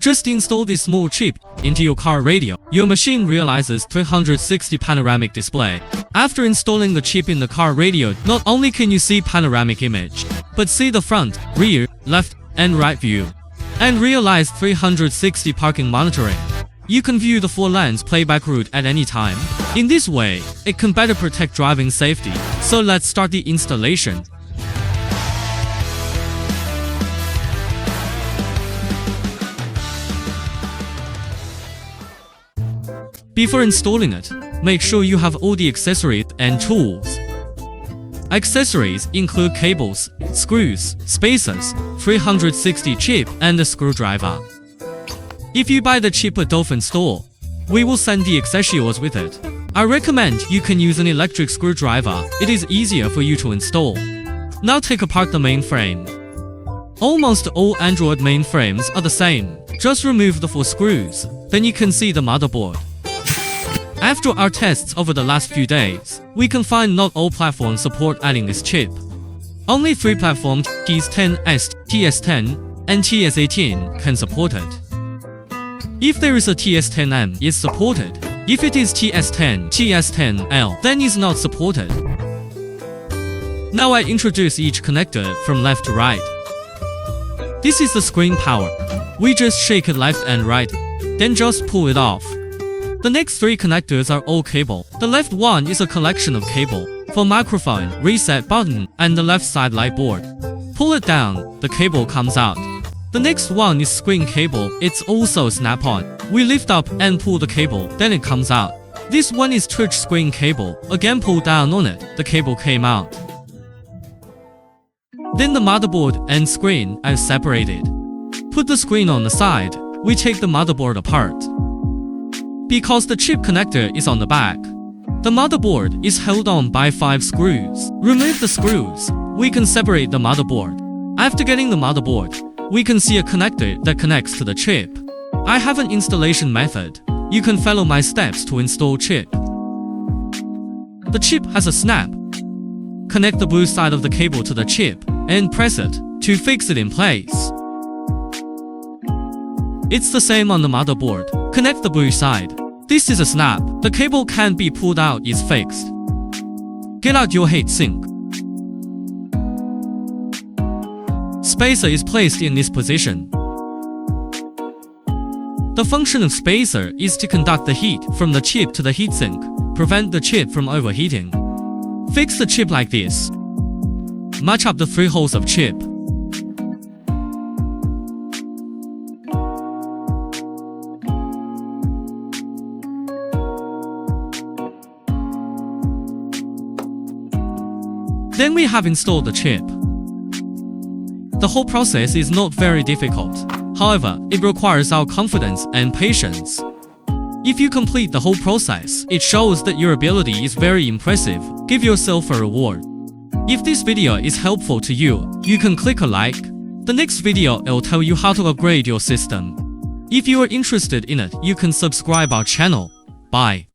Just install this small chip into your car radio. Your machine realizes 360 panoramic display. After installing the chip in the car radio, not only can you see panoramic image, but see the front, rear, left, and right view. And realize 360 parking monitoring. You can view the 4-lanes playback route at any time. In this way, it can better protect driving safety. So let's start the installation. Before installing it, make sure you have all the accessories and tools. Accessories include cables, screws, spacers, 360 chip, and a screwdriver. If you buy the chip at Dolphin store, we will send the accessories with it. I recommend you can use an electric screwdriver. It is easier for you to install. Now take apart the mainframe. Almost all Android mainframes are the same. Just remove the 4 screws, then you can see the motherboard. After our tests over the last few days, we can find not all platforms support adding this chip. Only 3 platforms, TS10S, TS10, and TS18, can support it. If there is a TS10M, is supported. If it is TS10, TS10L, then is not supported. Now I introduce each connector from left to right. This is the screen power. We just shake it left and right, then just pull it off. The next 3 connectors are all cable. The left one is a collection of cable for microphone, reset button, and the left side light board. Pull it down, the cable comes out. The next one is screen cable. It's also snap-on. We lift up and pull the cable, then it comes out. This one is touch screen cable. Again pull down on it, the cable came out. Then the motherboard and screen are separated. Put the screen on the side. We take the motherboard apart. Because the chip connector is on the back, the motherboard is held on by 5 screws. Remove the screws. We can separate the motherboard. After getting the motherboard, we can see a connector that connects to the chip. I have an installation method. You can follow my steps to install chip. The chip has a snap. Connect the blue side of the cable to the chip and press it to fix it in place. It's the same on the motherboard. Connect the blue side. This is a snap. The cable can't be pulled out, is fixed. Get out your heatsink. Spacer is placed in this position. The function of spacer is to conduct the heat from the chip to the heatsink, prevent the chip from overheating. Fix the chip like this. Match up the 3 holes of chip. Then we have installed the chip. The whole process is not very difficult. However, it requires our confidence and patience. If you complete the whole process, it shows that your ability is very impressive. Give yourself a reward. If this video is helpful to you, you can click a like. The next video will tell you how to upgrade your system. If you are interested in it, you can subscribe our channel. Bye.